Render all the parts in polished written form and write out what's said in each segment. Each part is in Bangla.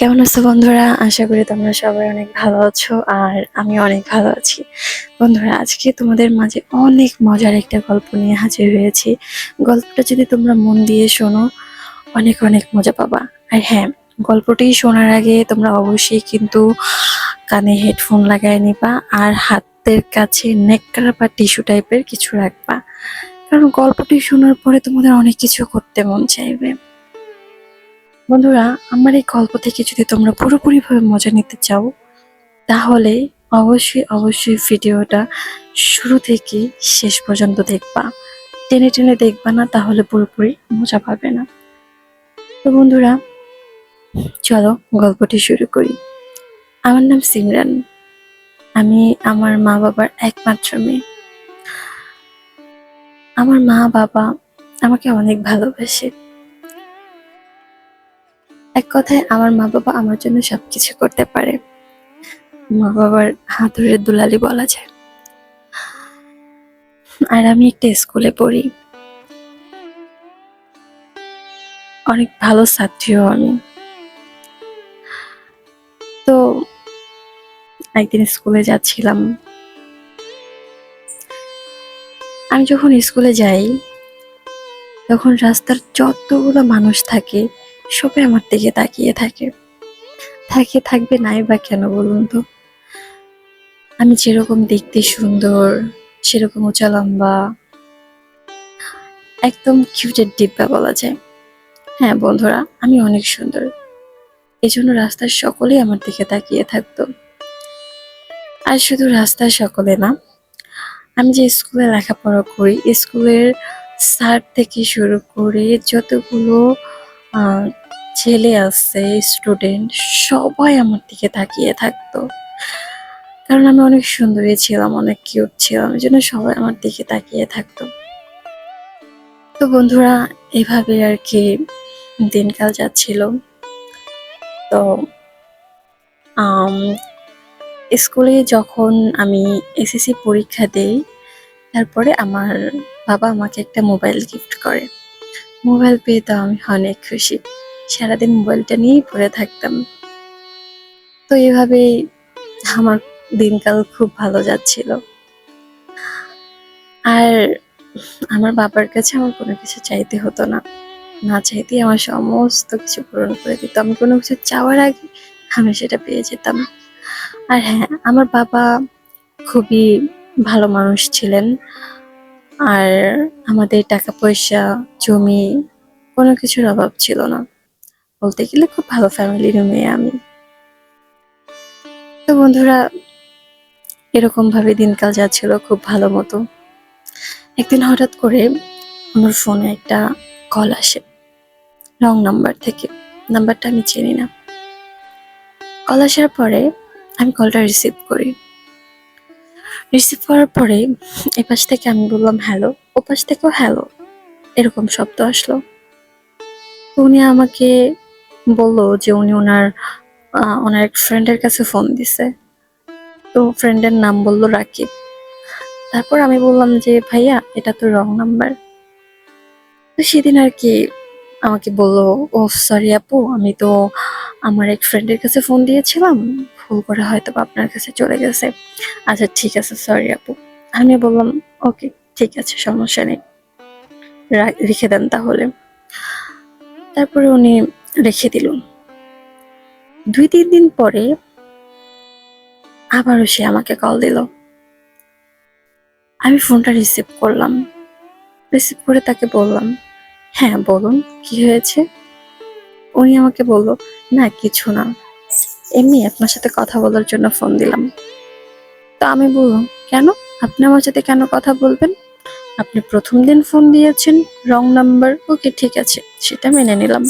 কেমন আছো বন্ধুরা? আশা করি তোমরা সবাই অনেক ভালো আছো আর আমি অনেক ভালো আছি। বন্ধুরা, আজকে তোমাদের মাঝে অনেক মজার একটা গল্প নিয়ে হাজির হয়েছি। গল্পটা যদি তোমরা মন দিয়ে শোনো, অনেক অনেক মজা পাবা। আর হ্যাঁ, গল্পটি শোনার আগে তোমরা অবশ্যই কিন্তু কানে হেডফোন লাগায় নিবা আর হাতের কাছে নেককার বা টিস্যু টাইপের কিছু রাখবা, কারণ গল্পটি শোনার পরে তোমাদের অনেক কিছু করতে মন চাইবে। বন্ধুরা, আমার এই গল্প থেকে যদি তোমরা পুরোপুরিভাবে মজা নিতে চাও, তাহলে অবশ্যই অবশ্যই ভিডিওটা শুরু থেকে শেষ পর্যন্ত দেখবা। টেনে টেনে দেখবা না, তাহলে পুরোপুরি মজা পাবে না। তো বন্ধুরা, চলো গল্পটি শুরু করি। আমার নাম সিমরান। আমি আমার মা বাবার একমাত্র মেয়ে। আমার মা বাবা আমাকে অনেক ভালোবাসে। এক কথায় আমার মা বাবা আমার জন্য সবকিছু করতে পারে। মা বাবার হাতুড়ের দুলালি বলা যায়। আর আমি একটা স্কুলে পড়ি, অনেক ভালো ছাত্রীও আমি। তো একদিন স্কুলে যাচ্ছিলাম। আমি যখন স্কুলে যাই, তখন রাস্তার যতগুলো মানুষ থাকে সবাই আমার দিকে তাকিয়ে থাকে। থাকবে নাই বা কেন বলুন তো? আমি যেরকম দেখতে সুন্দর, সেরকম উঁচা লম্বা, একদম কিউটের ডিব্বা বলা যায়। হ্যাঁ বন্ধুরা, আমি অনেক সুন্দর। এজন্য রাস্তার সকলেই আমার দিকে তাকিয়ে থাকতো। আর শুধু রাস্তার সকলে না, আমি যে স্কুলে লেখাপড়া করি, স্কুলের স্যার থেকে শুরু করে যতগুলো আহ, ছেলে আছে, স্টুডেন্ট, সবাই আমার দিকে তাকিয়ে থাকতো। কারণ আমি অনেক সুন্দরী ছিলাম, অনেক কিউট ছিলাম, এই জন্য সবাই আমার দিকে তাকিয়ে থাকতো। তো বন্ধুরা, এভাবে আর কি দিনকাল যাচ্ছিল। তো আম, স্কুলে যখন আমি এসএসসি পরীক্ষা দেই, তারপরে আমার বাবা আমাকে একটা মোবাইল গিফট করে। মোবাইল পেয়ে তো আমি অনেক খুশি। সারাদিন মোবাইলটা নিয়েই পড়ে থাকতাম। তো এভাবেই আমার দিনকাল খুব ভালো যাচ্ছিল। আর আমার বাবার কাছে আমার কোনো কিছু চাইতে হতো না। না চাইতেই আমার সমস্ত কিছু পূরণ করে দিত। আমি কোনো কিছু চাওয়ার আগে আমি সেটা পেয়ে যেতাম। আর হ্যাঁ, আমার বাবা খুবই ভালো মানুষ ছিলেন। আর আমাদের টাকা পয়সা, জমি, কোনো কিছুর অভাব ছিল না। বলতে গেলে খুব ভালো ফ্যামিলির মেয়ে আমি। তো বন্ধুরা, এরকম ভাবে দিনকাল যাচ্ছিল খুব ভালো মতো। একদিন হঠাৎ করে আমার ফোনে একটা কল আসে, রং নাম্বার থেকে। নাম্বারটা আমি চিনি না। কল আসার পরে আমি কলটা রিসিভ করি। রিসিভ করার পরে এপাশ থেকে আমি বললাম হ্যালো, ওপাশ থেকেও হ্যালো, এরকম শব্দ আসলো। তো উনি আমাকে বললো যে উনি ওনার এক ফ্রেন্ডের কাছে ফোন দিছে। তো ফ্রেন্ডের নাম বললো রাকিব। তারপর আমি বললাম যে ভাইয়া, এটা তো রং নাম্বার। তো সেদিন আর কি আমাকে বললো, ও সরি আপু, আমি তো আমার এক ফ্রেন্ডের কাছে ফোন দিয়েছিলাম, ভুল করে হয়তো বা আপনার কাছে চলে গেছে। আচ্ছা ঠিক আছে, সরি আপু। আমি বললাম ওকে, ঠিক আছে, সমস্যা নেই, রেখে দেন তাহলে। তারপরে উনি রেখে দিল। 2-3 দিন পরে আবারও সে আমাকে কল দিল। আমি ফোনটা রিসিভ করলাম। রিসিভ করে তাকে বললাম, হ্যাঁ বলুন, কি হয়েছে? উনি আমাকে বলল, না কিছু না, এমনি আপনার সাথে কথা বলার জন্য ফোন দিলাম। তো আমি বললাম, কেন? আপনি আমার সাথে কেন কথা বলবেন? আপনি প্রথম দিন ফোন দিয়েছেন, রং নাম্বার, ওকে ঠিক আছে, সেটা মেনে নিলাম।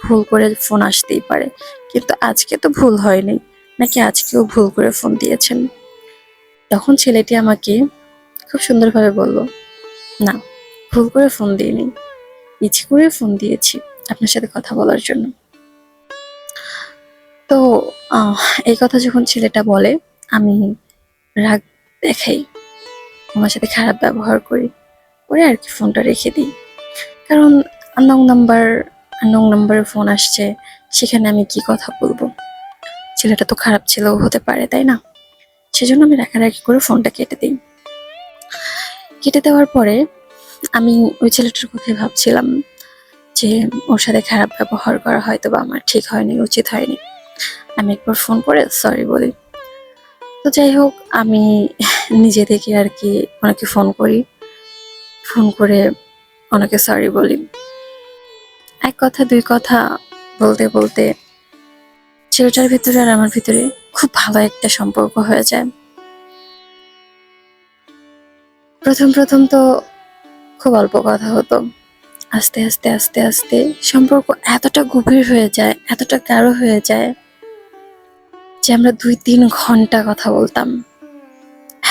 ভুল করে ফোন আসতেই পারে, কিন্তু আজকে তো ভুল হয়নি, নাকি আজকেও ভুল করে ফোন দিয়েছেন? তখন ছেলেটি আমাকে খুব সুন্দরভাবে বলল, না, ভুল করে ফোন দিইনি, ইচ্ছে করে ফোন দিয়েছি আপনার সাথে কথা বলার জন্য। তো আহ, এই কথা যখন ছেলেটা বলে, আমি রাগ দেখাই, আমার সাথে খারাপ ব্যবহার করি, করে আর কি ফোনটা রেখে দিই। কারণ আননোন নাম্বারে ফোন আসছে, সেখানে আমি কি কথা বলবো? ছেলেটা তো খারাপ ছেলেও হতে পারে, তাই না? সেজন্য আমি রাগারাগি করে ফোনটা কেটে দিই। কেটে দেওয়ার পরে আমি ওই ছেলেটার কথাই ভাবছিলাম যে ওর সাথে খারাপ ব্যবহার করা হয়তো বা আমার ঠিক হয়নি, উচিত হয়নি। আমি একবার ফোন করে সরি বলি। তো যাই হোক, আমি নিজে থেকে আর কি ওনাকে ফোন করি। ফোন করে ওনাকে সরি বলি। এক কথা দুই কথা বলতে বলতে ছেলেটার ভিতরে আর আমার ভিতরে খুব ভালো একটা সম্পর্ক হয়ে যায়। প্রথম প্রথম তো খুব অল্প কথা হতো। আস্তে আস্তে আস্তে আস্তে সম্পর্ক এতটা গভীর হয়ে যায়, এতটা গাঢ় হয়ে যায় যে আমরা 2-3 ঘন্টা কথা বলতাম।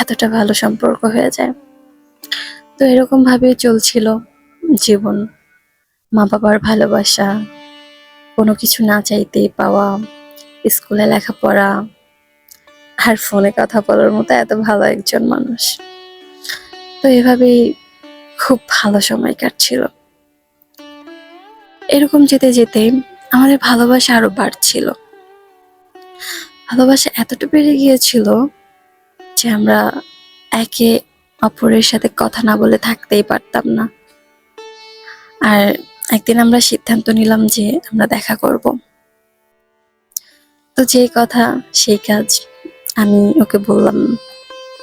এতটা ভালো সম্পর্ক হয়ে যায়। তো এরকম ভাবেই চলছিল জীবন। মা বাবার ভালোবাসা, কোনো কিছু না চাইতেই পাওয়া, স্কুলে লেখাপড়া, আর ফোনে কথা বলার মতো এত ভালো একজন মানুষ। তো এভাবেই খুব ভালো সময় কাটছিল। এরকম যেতে যেতে আমাদের ভালোবাসা আরো বাড়ছিল। ভালোবাসা এতটা বেড়ে গিয়েছিল যে আমরা একে অপরের সাথে কথা না বলে থাকতেই পারতাম না। আর একদিন আমরা সিদ্ধান্ত নিলাম যে আমরা দেখা করব। তো যেই কথা সেই কাজ। আমি ওকে বললাম,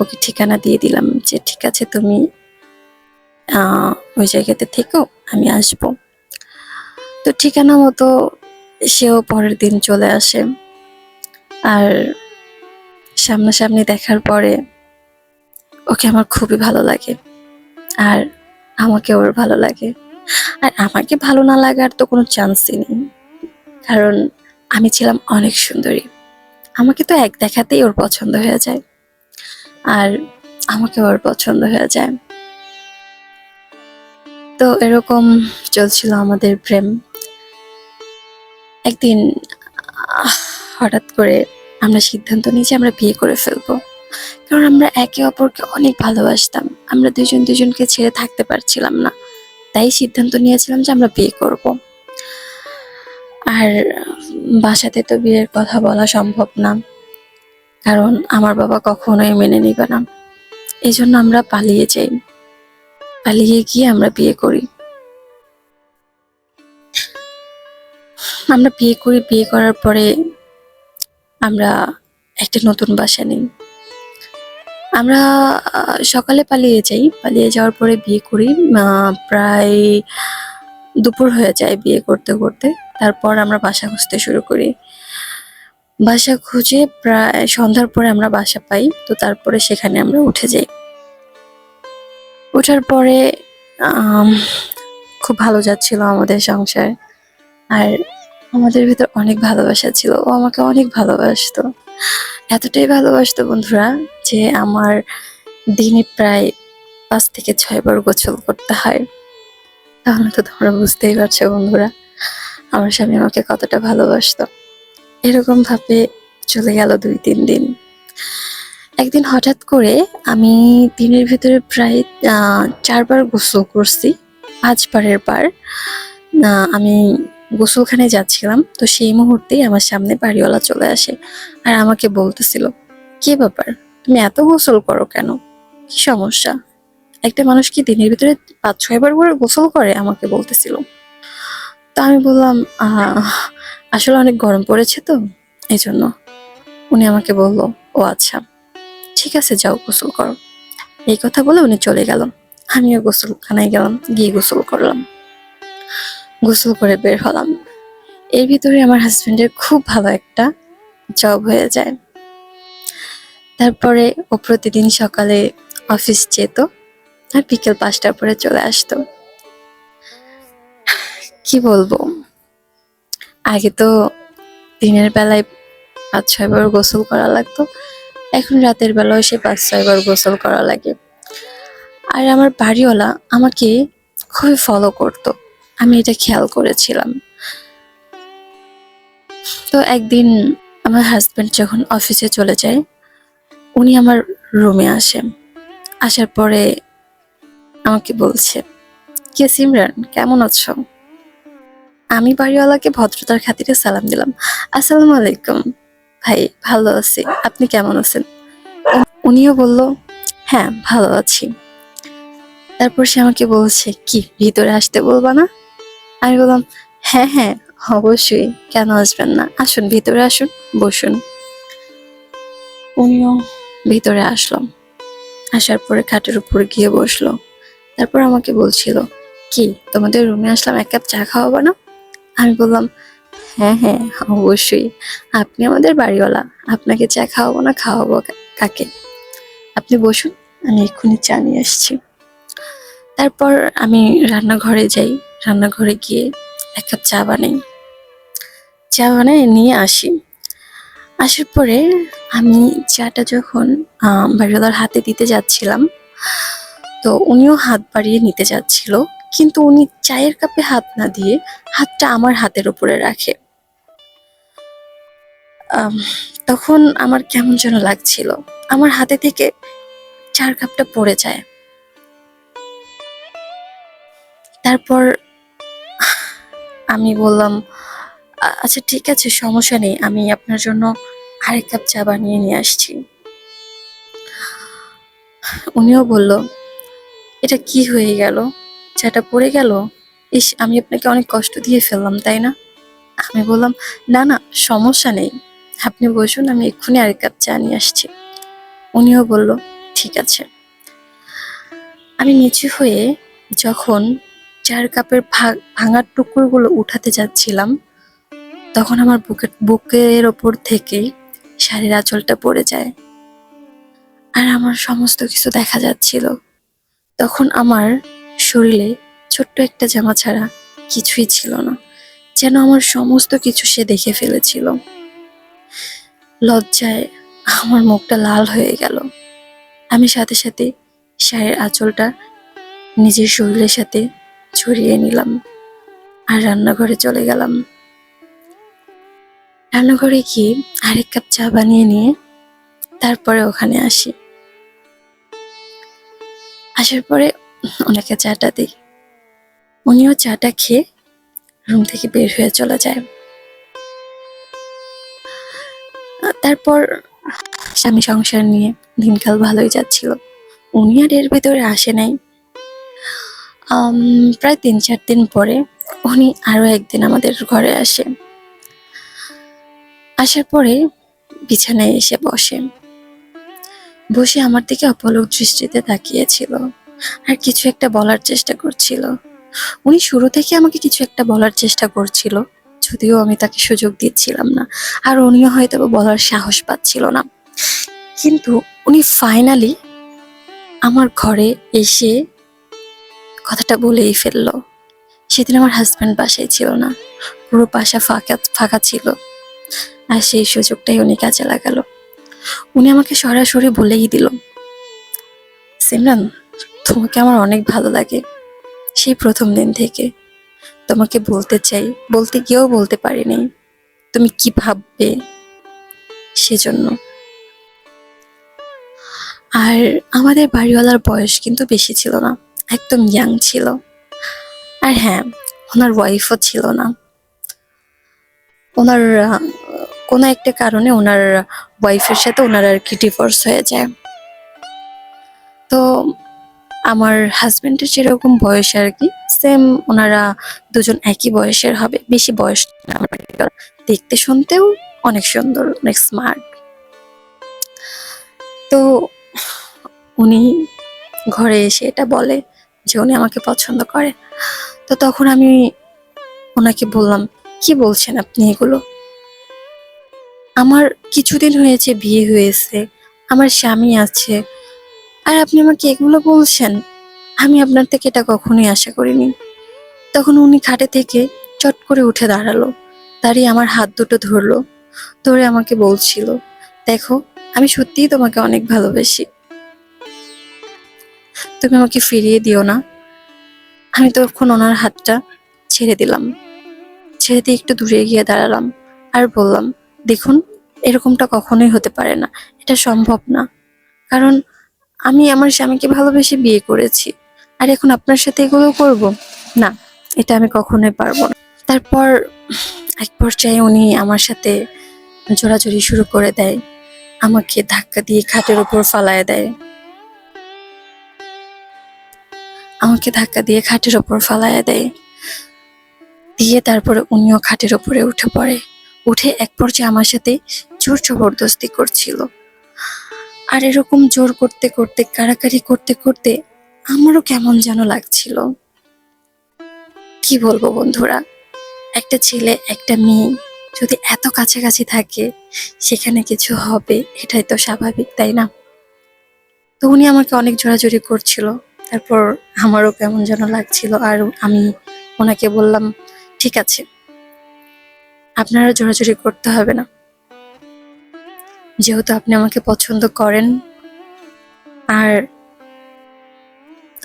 ওকে ঠিকানা দিয়ে দিলাম যে ঠিক আছে, তুমি ওই জায়গাতে থেকো, আমি আসবো। তো ঠিকানা মতো সেও পরের দিন চলে আসে। আর সামনাসামনি দেখার পরে ওকে আমার খুবই ভালো লাগে, আর আমাকে ওর ভালো লাগে। আর আমাকে ভালো না লাগার তো কোনো চান্সই নেই, কারণ আমি ছিলাম অনেক সুন্দরী। আমাকে তো এক দেখাতেই ওর পছন্দ হয়ে যায়, আর আমাকে ওর পছন্দ হয়ে যায়। তো এরকম চলছিল আমাদের প্রেম। একদিন আহ, হঠাৎ করে আমরা সিদ্ধান্ত নিই যে আমরা বিয়ে করে ফেলবো, কারণ আমরা একে অপরকে অনেক ভালোবাসতাম। আমরা দুজন দুজনকে ছেড়ে থাকতে পারছিলাম না। তাই সিদ্ধান্ত নিয়েছিলাম যে আমরা বিয়ে করব। আর বাসাতে তো বিয়ের কথা বলা সম্ভব না, কারণ আমার বাবা কখনোই মেনে নিবে না। এই জন্য আমরা পালিয়ে যাই। পালিয়ে গিয়ে আমরা বিয়ে করি। আমরা বিয়ে করি, বিয়ে করার পরে আমরা একটা নতুন বাসা নিই। আমরা সকালে পালিয়ে যাই। পালিয়ে যাওয়ার পরে বিয়ে করি। প্রায় দুপুর হয়ে যায় বিয়ে করতে করতে। তারপর আমরা বাসা খুঁজতে শুরু করি। বাসা খুঁজে প্রায় সন্ধ্যার পরে আমরা বাসা পাই। তো তারপরে সেখানে আমরা উঠে যাই। ওঠার পরে আম, খুব ভালো যাচ্ছিল আমাদের সংসার। আর আমাদের ভিতর অনেক ভালোবাসা ছিল। ও আমাকে অনেক ভালোবাসতো। এতটাই ভালোবাসতো বন্ধুরা, যে আমার দিনে প্রায় 5 থেকে 6 বার গোসল করতে হয়। তাহলে তো তোমরা বুঝতেই পারছো বন্ধুরা, আমার স্বামী আমাকে কতটা ভালোবাসতো। এরকম ভাবে চলে গেল 2-3 দিন। একদিন হঠাৎ করে আমি দিনের ভিতরে প্রায় 4 বার গোসল করছি। 5বারের বার আমি গোসলখানায় যাচ্ছিলাম। তো সেই মুহূর্তেই আমার সামনে বাড়িওয়ালা চলে আসে, আর আমাকে বলতেছিল, কি ব্যাপার, তুমি এত গোসল করো কেন? কি সমস্যা? একটা মানুষ কি দিনের ভিতরে 5-6 বার করে গোসল করে? আমাকে বলতেছিল। তো আমি বললাম, আসলে অনেক গরম পড়েছে তো, এই জন্য। উনি আমাকে বলল, ও আচ্ছা, ঠিক আছে, যাও গোসল করো। এই কথা বলে উনি চলে গেল। আমিও গোসলখানায় গেলাম, গিয়ে গোসল করলাম। গোসল করে বের হলাম। এর ভিতরে আমার হাজবেন্ডের খুব ভালো একটা জব হয়ে যায়। তারপরে ও প্রতিদিন সকালে অফিস যেত, আর বিকেল 5টার পরে চলে আসতো। কি বলবো, আগে তো দিনের বেলায় 5-6 বার গোসল করা লাগতো, এখন রাতের বেলাও সে 5-6 বার গোসল করা লাগে। আর আমার বাড়িওয়ালা আমাকে খুবই ফলো করতো, আমি এটা খেয়াল করেছিলাম। তো একদিন আমার হাজবেন্ড যখন অফিসে চলে যায়, উনি আমার রুমে আসে। আসার পরে আমাকে বলছে, কে সিমরান, কেমন আছো? আমি বাড়িওয়ালাকে ভদ্রতার খাতিরে সালাম দিলাম। আসসালামু আলাইকুম ভাই, ভালো আছি, আপনি কেমন আছেন? উনিও বলল, হ্যাঁ ভালো আছি। তারপর সে আমাকে বলছে, কি ভিতরে আসতে বলবা না? আমি বললাম, হ্যাঁ হ্যাঁ অবশ্যই, কেন আসবেন না, আসুন ভিতরে আসুন, বসুন। উনিও ভিতরে আসলাম, আসার পরে খাটের উপর গিয়ে বসলো। তারপর আমাকে বলছিল, কি তোমাদের রুমে আসলাম, এক কাপ চা খাওয়াবা না? আমি বললাম, হ্যাঁ হ্যাঁ অবশ্যই, আপনি আমাদের বাড়িওয়ালা, আপনাকে চা খাওয়াবো না, খাওয়াবো কাকে? আপনি বসুন, আমি এক্ষুনি চা নিয়ে আসছি। তারপর আমি রান্নাঘরে যাই, রান্নাঘরে গিয়ে এক কাপ চা বানাই, চা বানাই নিয়ে আসি। আসার পরে আমি চাটা যখন বাড়িওয়ালার হাতে দিতে যাচ্ছিলাম, তো উনিও হাত বাড়িয়ে নিতে যাচ্ছিল, কিন্তু উনি চায়ের কাপে হাত না দিয়ে হাতটা আমার হাতের উপরে রাখে। আম, তখন আমার কেমন যেন লাগছিল, আমার হাতে থেকে চার কাপটা পড়ে যায়। তারপর আমি বললাম, আচ্ছা ঠিক আছে, সমস্যা নেই, আমি আপনার জন্য আরেক কাপ চা বানিয়ে নিয়ে আসছি। উনিও বলল, এটা কি হয়ে গেল, চাটা পড়ে গেল, ইস আমি আপনাকে অনেক কষ্ট দিয়ে ফেললাম তাই না? আমি বললাম, না না সমস্যা নেই, আপনি বসুন, আমি এক্ষুনি আরেক কাপ চা নিয়ে আসছি। উনিও বলল, ঠিক আছে। আমি নিচু হয়ে যখন চার কাপের ভাঙার টুকরোগুলো উঠাতে যাচ্ছিলাম, তখন আমার বুকের ওপর থেকে শাড়ির আঁচলটা পড়ে যায়, আর আমার সমস্ত কিছু দেখা যাচ্ছিল। তখন আমার শরীরে ছোট্ট একটা জামা ছাড়া কিছুই ছিল না, যেন আমার সমস্ত কিছু সে দেখে ফেলেছিল। লজ্জায় আমার মুখটা লাল হয়ে গেল। আমি সাথে সাথে শাড়ির আঁচলটা নিজের শরীরের সাথে ছড়িয়ে নিলাম, আর রান্নাঘরে চলে গেলাম। রান্নাঘরে গিয়ে আরেক কাপ চা বানিয়ে নিয়ে তারপরে ওখানে আসি। আসার পরে ওনাকে চাটা দিই, উনিও চাটা খেয়ে রুম থেকে বের হয়ে চলে যায়। তারপর স্বামী সংসার নিয়ে দিনকাল ভালোই যাচ্ছিল, উনি আর এর ভিতরে আসে নাই। প্রায় 3-4 দিন পরে উনি আরো একদিন আমাদের ঘরে আসে। আসার পরে বিছানায় এসে বসে, বসে আমার দিকে অপলক দৃষ্টিতে তাকিয়েছিল, আর কিছু একটা বলার চেষ্টা করছিল। উনি শুরু থেকে আমাকে কিছু একটা বলার চেষ্টা করছিল, যদিও আমি তাকে সুযোগ দিচ্ছিলাম না, আর উনিও হয়তো বলার সাহস পাচ্ছিল না। কিন্তু উনি ফাইনালি আমার ঘরে এসে কথাটা বলেই ফেললো। সেদিন আমার হাজব্যান্ড বাসায় ছিল না, পুরো বাসা ফাঁকা ফাঁকা ছিল, আর সেই সুযোগটাই উনি কাজে লাগালো। উনি আমাকে সরাসরি বলেই দিল, সিমরান তোমাকে আমার অনেক ভালো লাগে, সেই প্রথম দিন থেকে তোমাকে বলতে চাই, বলতে গিয়েও বলতে পারিনি, তুমি কি ভাববে সেজন্য। আর আমাদের বাড়িওয়ালার বয়স কিন্তু বেশি ছিল না, একদম ইয়াং ছিল। আর হ্যাঁ, ওনার ওয়াইফও ছিল না। ওনার কোনো একটা কারণে ওনার ওয়াইফের সাথে ওনার আর কি ডিভোর্স হয়ে যায়। তো আমার হাজবেন্ডের যেরকম বয়স আর কি, সেম ওনারা দুজন একই বয়সের হবে, বেশি বয়স না। দেখতে শুনতেও অনেক সুন্দর, অনেক স্মার্ট। তো উনি ঘরে এসে এটা বলে যে উনি আমাকে পছন্দ করে। তো তখন আমি ওনাকে বললাম, কি বলছেন আপনি এগুলো? আমার কিছুদিন হয়েছে বিয়ে হয়েছে, আমার স্বামী আছে, আর আপনি আমাকে এগুলো বলছেন? আমি আপনার থেকে এটা কখনোই আশা করিনি। তখন উনি খাটে থেকে চট করে উঠে দাঁড়ালো, দাঁড়িয়ে আমার হাত দুটো ধরলো, ধরে আমাকে বলছিল, দেখো আমি সত্যিই তোমাকে অনেক ভালোবাসি, তুমি আমাকে ফিরিয়ে দিও না। আমি তখন ওনার হাতটা ছেড়ে দিলাম, ছেড়ে দিয়ে একটু দূরে গিয়ে দাঁড়ালাম, আর বললাম, দেখুন এরকমটা কখনোই হতে পারে না, এটা সম্ভব না। কারণ আমি আমার স্বামীকে ভালোবেসে বিয়ে করেছি, আর এখন আপনার সাথে এগুলো করব না, এটা আমি কখনোই পারবো না। তারপর এক পর্যায়ে উনি আমার সাথে জোরাজুরি শুরু করে দেয়, আমাকে ধাক্কা দিয়ে খাটের উপর ফালায় দেয়। আমাকে ধাক্কা দিয়ে খাটের উপর ফালায় দেয়, দিয়ে তারপরে উনিও খাটের উপরে উঠে পড়ে। উঠে এক পর্যায়ে আমার সাথে জোর জবরদস্তি করছিল। আর এরকম জোর করতে করতে, কাড়াকাড়ি করতে করতে আমারও কেমন যেন লাগছিল। কি বলবো বন্ধুরা, একটা ছেলে একটা মেয়ে যদি এত কাছাকাছি থাকে, সেখানে কিছু হবে এটাই তো স্বাভাবিক, তাই না? তো উনি আমাকে অনেক জোরাজুরি করছিল। তারপর আমারও কেমন যেন লাগছিল, আর আমি ওনাকে বললাম, ঠিক আছে, আপনারা জোরাজুরি করতে হবে না, যেহেতু আপনি আমাকে পছন্দ করেন আর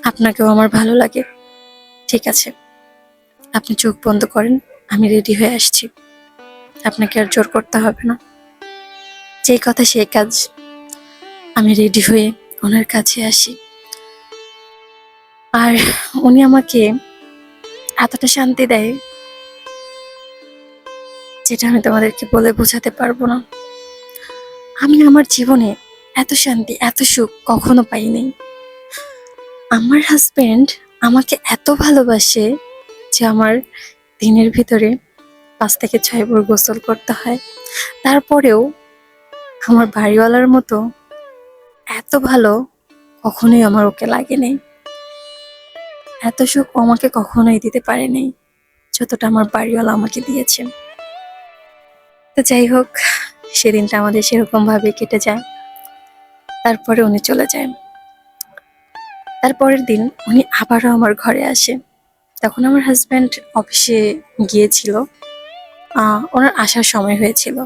আপনাকেও আমার ভালো লাগে, ঠিক আছে, আপনি চোখ বন্ধ করেন, আমি রেডি হয়ে আসছি, আপনাকে আর জোর করতে হবে না। যেই কথা সেই কাজ, আমি রেডি হয়ে ওনার কাছে আসি। আর উনি আমাকে এতটা শান্তি দেয়, যেটা আমি তোমাদেরকে বলে বোঝাতে পারবো না। আমি আমার জীবনে এত শান্তি, এত সুখ কখনো পাইনি। আমার হাজবেন্ড আমাকে এত ভালোবাসে যে আমার দিনের ভিতরে 5 থেকে 6 বার গোসল করতে হয়। তারপরেও আমার বাড়িওয়ালার মতো এত ভালো কখনোই আমার ওকে লাগেনি। এত সুখ ও আমাকে কখনোই দিতে পারেনি যতটা আমার বাড়িওয়ালা আমাকে দিয়েছে। তো যাই হোক, সেদিনটা আমাদের সেরকম ভাবে কেটে যায়। তারপরে উনি চলে যায়। তারপরের দিন উনি আবারও আমার ঘরে আসে। তখন আমার হাজব্যান্ড অফিসে গিয়েছিল, ওনার আসার সময় হয়েছিল।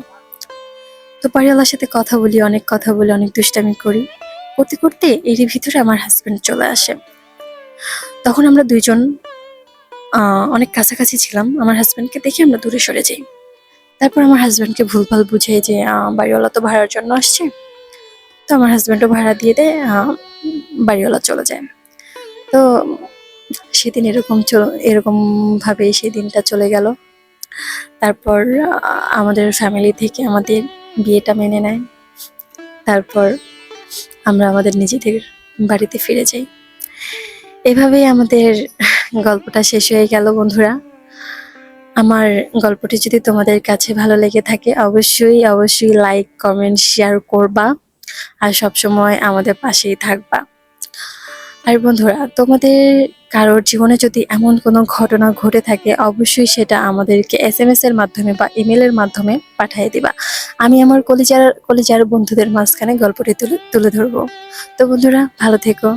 তো বাড়িওয়ালার সাথে কথা বলি, অনেক কথা বলি, অনেক দুষ্টামি করি। করতে করতে এরই ভিতরে আমার হাজব্যান্ড চলে আসে। তখন আমরা দুইজন অনেক কাছাকাছি ছিলাম। আমার হাজব্যান্ডকে দেখে আমরা দূরে সরে যাই। তারপর আমার হাজব্যান্ডকে ভুলভাল বুঝাই যে বাড়িওয়ালা তো ভাড়ার জন্য আসছে। তো আমার হাজব্যান্ডও ভাড়া দিয়ে দেয়, বাড়িওয়ালা চলে যায়। তো সেদিন এরকম ভাবে সেই দিনটা চলে গেল। তারপর আমাদের ফ্যামিলি থেকে আমাদের বিয়েটা মেনে নেয়। তারপর আমরা আমাদের নিজেদের বাড়িতে ফিরে যাই। এভাবেই আমাদের গল্পটা শেষ হয়ে গেল বন্ধুরা। আমার গল্পটি যদি তোমাদের কাছে ভালো লেগে থাকে, অবশ্যই অবশ্যই লাইক, কমেন্ট, শেয়ার করবা, আর সবসময় আমাদের পাশেই থাকবা। আর বন্ধুরা, তোমাদের কারোর জীবনে যদি এমন কোনো ঘটনা ঘটে থাকে, অবশ্যই সেটা আমাদেরকে SMS এর মাধ্যমে বা ইমেলের মাধ্যমে পাঠিয়ে দিবা। আমি আমার কলিজার কলিজার বন্ধুদের মাঝখানে গল্পটি তুলে ধরবো। তো বন্ধুরা, ভালো থেকো।